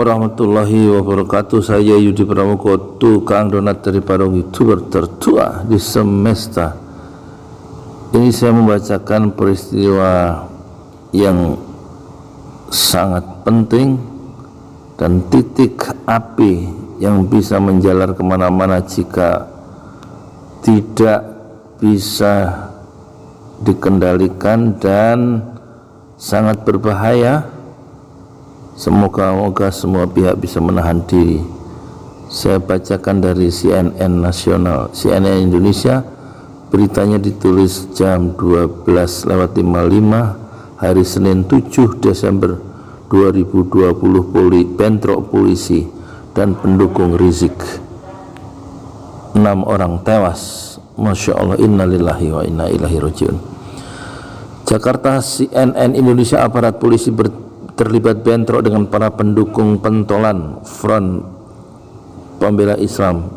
warahmatullahi wabarakatuh. Saya Yudi Pramuko, tukang donat dari para youtuber tertua di semesta. Ini saya membacakan peristiwa yang sangat penting dan titik api yang bisa menjalar kemana-mana jika tidak bisa dikendalikan dan sangat berbahaya. Semoga semua pihak bisa menahan diri. Saya bacakan dari CNN Nasional, CNN Indonesia. Beritanya ditulis jam 12:55 hari Senin 7 Desember 2020. Bentrok polisi dan pendukung Rizik, 6 orang tewas. Masya Allah, innalillahi wa inna ilaihi rajiun. Jakarta, CNN Indonesia. Aparat polisi terlibat bentrok dengan para pendukung pentolan Front Pembela Islam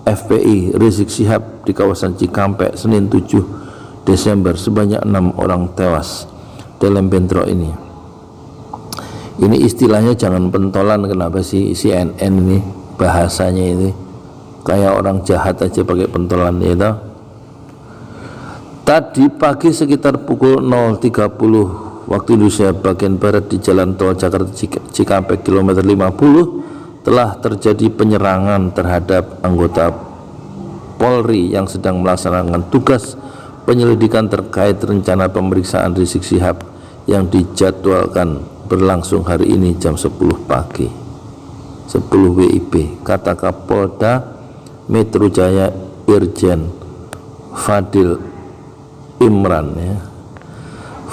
FPI Rizik Syihab di kawasan Cikampek Senin 7 Desember. Sebanyak 6 orang tewas dalam bentrok ini. Ini istilahnya jangan pentolan. Kenapa sih CNN ini bahasanya ini kayak orang jahat aja pakai pentolan itu. Tadi pagi sekitar pukul 0.30 waktu Indonesia bagian barat di Jalan Tol Jakarta Cikampek kilometer 50 telah terjadi penyerangan terhadap anggota Polri yang sedang melaksanakan tugas penyelidikan terkait rencana pemeriksaan Rizik Syihab yang dijadwalkan berlangsung hari ini jam 10 pagi 10 WIB, kata Kapolda Metro Jaya Irjen Fadil Imran ya.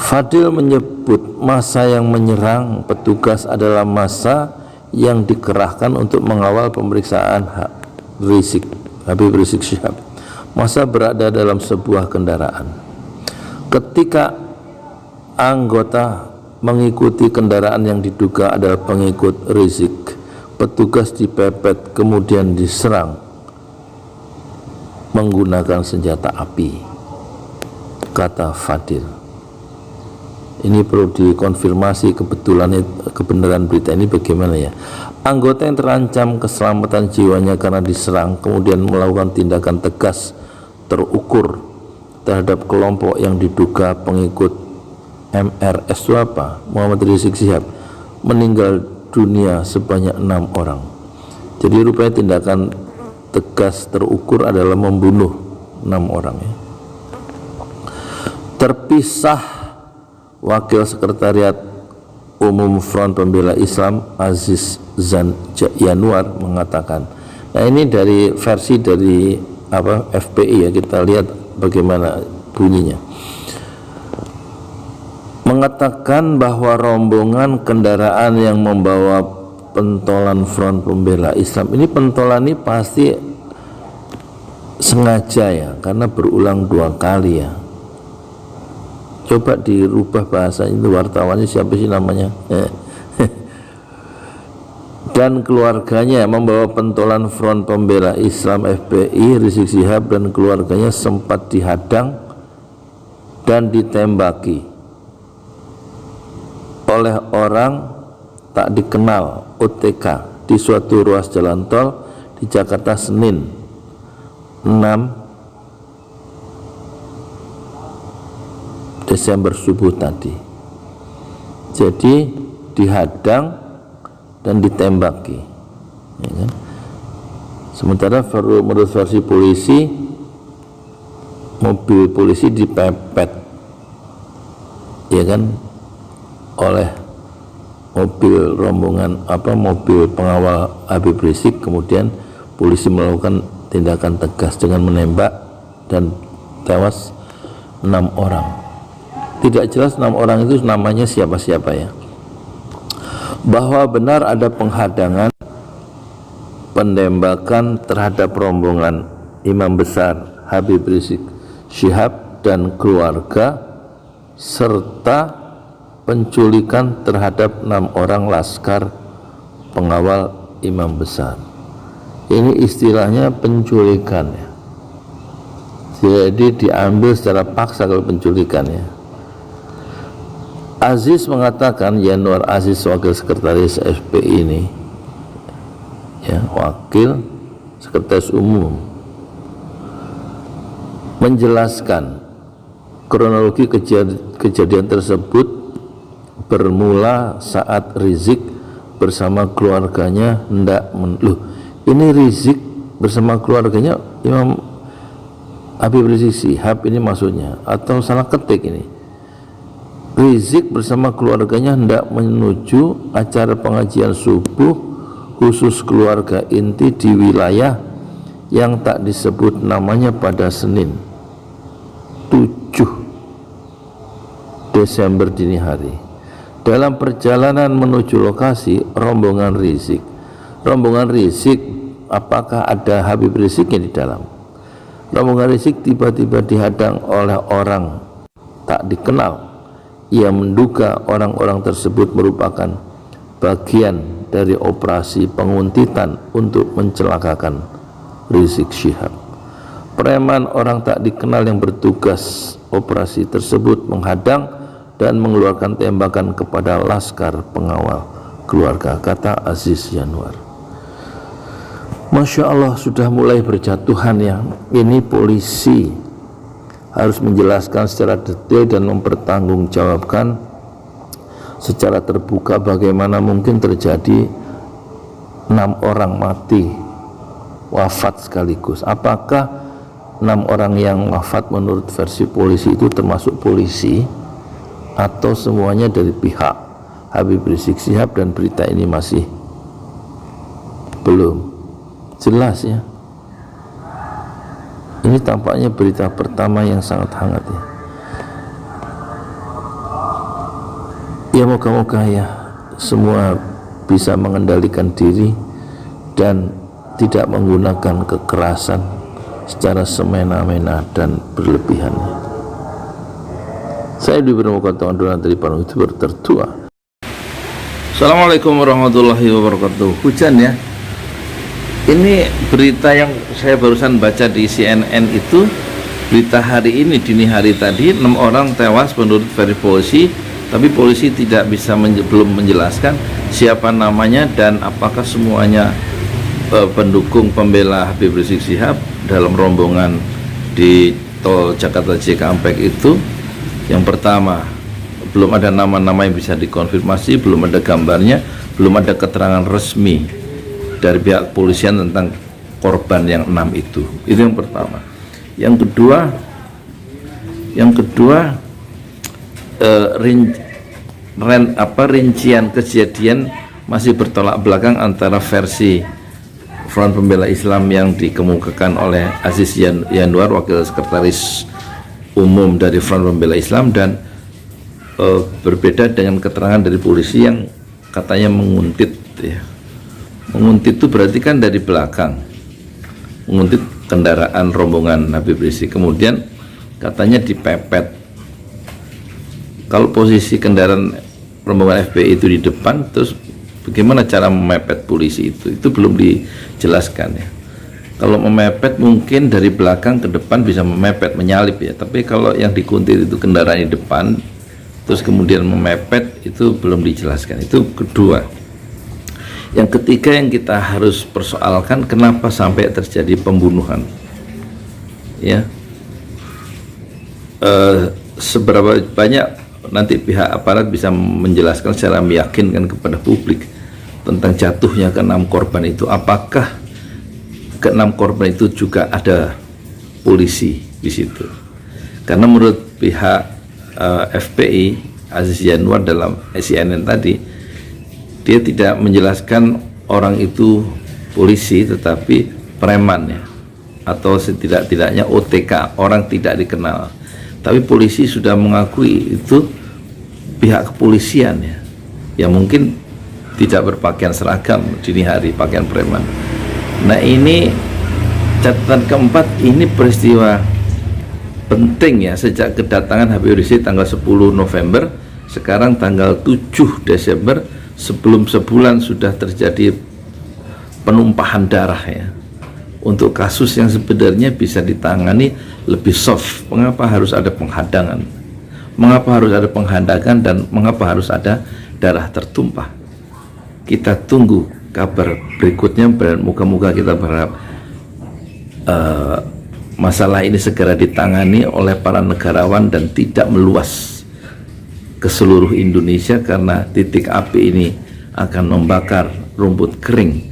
Fadil menyebut massa yang menyerang petugas adalah massa yang dikerahkan untuk mengawal pemeriksaan Habib Rizik Syihab. Massa berada dalam sebuah kendaraan. Ketika anggota mengikuti kendaraan yang diduga adalah pengikut Rizik, petugas dipepet kemudian diserang menggunakan senjata api, kata Fadil. Ini perlu dikonfirmasi kebenaran berita ini bagaimana ya. Anggota yang terancam keselamatan jiwanya karena diserang kemudian melakukan tindakan tegas terukur terhadap kelompok yang diduga pengikut MRS itu apa? Muhammad Rizik Syihab, meninggal dunia sebanyak 6 orang. Jadi rupanya tindakan tegas terukur adalah membunuh 6 orang ya. Terpisah, Wakil Sekretariat Umum Front Pembela Islam Aziz Yanuar mengatakan. Nah, ini dari versi dari FPI ya, kita lihat bagaimana bunyinya. Mengatakan bahwa rombongan kendaraan yang membawa pentolan Front Pembela Islam ini, pentolan ini pasti sengaja ya, karena berulang 2 kali ya. Coba dirubah bahasanya, itu wartawannya siapa sih namanya dan keluarganya membawa pentolan Front Pembela Islam FPI Rizik Syihab dan keluarganya sempat dihadang dan ditembaki oleh orang tak dikenal OTK di suatu ruas jalan tol di Jakarta Senin 6 Desember subuh tadi. Jadi dihadang dan ditembaki ya kan? Sementara menurut versi polisi, mobil polisi dipepet ya kan oleh mobil rombongan mobil pengawal Habib Rizik. Kemudian polisi melakukan tindakan tegas dengan menembak dan tewas 6 orang. Tidak jelas 6 orang itu namanya siapa-siapa ya. Bahwa benar ada penghadangan, penembakan terhadap rombongan Imam Besar Habib Rizik Syihab dan keluarga, serta penculikan terhadap 6 orang laskar pengawal Imam Besar. Ini istilahnya penculikan ya. Jadi diambil secara paksa kalau penculikan ya. Aziz mengatakan, Yanuar Aziz wakil sekretaris FPI ini, ya, wakil sekretaris umum, menjelaskan kronologi kejadian tersebut bermula saat Rizik bersama keluarganya hendak ini Rizik bersama keluarganya Imam Habib Rizik Syihab ini maksudnya, atau salah ketik ini? Rizik bersama keluarganya hendak menuju acara pengajian subuh khusus keluarga inti di wilayah yang tak disebut namanya pada Senin 7 Desember dini hari. Dalam perjalanan menuju lokasi, rombongan Rizik, apakah ada Habib Rizik di dalam? Rombongan Rizik tiba-tiba dihadang oleh orang tak dikenal. Ia menduga orang-orang tersebut merupakan bagian dari operasi penguntitan untuk mencelakakan Rizik Syihab. Preman orang tak dikenal yang bertugas operasi tersebut menghadang dan mengeluarkan tembakan kepada laskar pengawal keluarga, kata Aziz Yanuar. Masya Allah, sudah mulai berjatuhan ya. Ini polisi harus menjelaskan secara detail dan mempertanggungjawabkan secara terbuka bagaimana mungkin terjadi 6 orang mati wafat sekaligus. Apakah 6 orang yang wafat menurut versi polisi itu termasuk polisi atau semuanya dari pihak Habib Rizik Syihab, dan berita ini masih belum jelas ya. Ini tampaknya berita pertama yang sangat hangat ya. Ya moga-moga ya semua bisa mengendalikan diri dan tidak menggunakan kekerasan secara semena-mena dan berlebihan. Saya diberi kata dari para YouTuber tertua. Assalamualaikum warahmatullahi wabarakatuh. Hujan ya. Ini berita yang saya barusan baca di CNN itu, berita hari ini dini hari tadi, 6 orang tewas menurut versi polisi, tapi polisi tidak bisa belum menjelaskan siapa namanya dan apakah semuanya pendukung pembela Habib Rizik Syihab dalam rombongan di tol Jakarta Cikampek itu. Yang pertama, belum ada nama-nama yang bisa dikonfirmasi, belum ada gambarnya, belum ada keterangan resmi dari pihak kepolisian tentang korban yang 6 itu. Itu yang pertama. Yang kedua rincian kejadian masih bertolak belakang antara versi Front Pembela Islam yang dikemukakan oleh Aziz Yanuar, wakil sekretaris umum dari Front Pembela Islam, dan berbeda dengan keterangan dari polisi yang katanya menguntit ya. Menguntit itu berarti kan dari belakang, menguntit kendaraan rombongan Habib Rizik, kemudian katanya dipepet. Kalau posisi kendaraan rombongan FPI itu di depan, terus bagaimana cara memepet polisi itu belum dijelaskan ya. Kalau memepet mungkin dari belakang ke depan bisa memepet, menyalip ya, tapi kalau yang dikuntit itu kendaraan di depan terus kemudian memepet, itu belum dijelaskan. Itu kedua. Yang ketiga yang kita harus persoalkan, kenapa sampai terjadi pembunuhan ya. Seberapa banyak nanti pihak aparat bisa menjelaskan secara meyakinkan kepada publik tentang jatuhnya ke-6 korban itu. Apakah ke-6 korban itu juga ada polisi di situ? Karena menurut pihak FPI, Aziz Yanuar dalam CNN tadi, dia tidak menjelaskan orang itu polisi tetapi preman ya, atau setidak-tidaknya OTK, orang tidak dikenal. Tapi polisi sudah mengakui itu pihak kepolisian ya, yang mungkin tidak berpakaian seragam dini hari, pakaian preman. Nah ini catatan keempat, ini peristiwa penting ya, sejak kedatangan Habib Rizik tanggal 10 November, sekarang tanggal 7 Desember, sebelum sebulan sudah terjadi penumpahan darah ya, untuk kasus yang sebenarnya bisa ditangani lebih soft. Mengapa harus ada penghadangan? Mengapa harus ada penghandakan dan mengapa harus ada darah tertumpah? Kita tunggu kabar berikutnya dan moga-moga kita berharap masalah ini segera ditangani oleh para negarawan dan tidak meluas ke seluruh Indonesia, karena titik api ini akan membakar rumput kering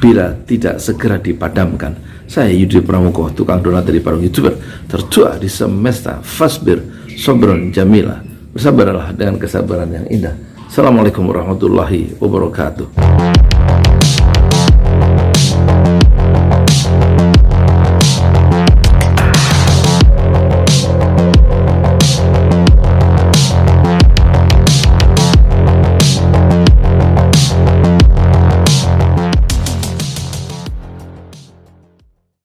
bila tidak segera dipadamkan. Saya Yudi Pramuko, tukang donat dari para YouTuber tertua di semesta. Fasbir sobron jamila, bersabarlah dengan kesabaran yang indah. Assalamualaikum warahmatullahi wabarakatuh.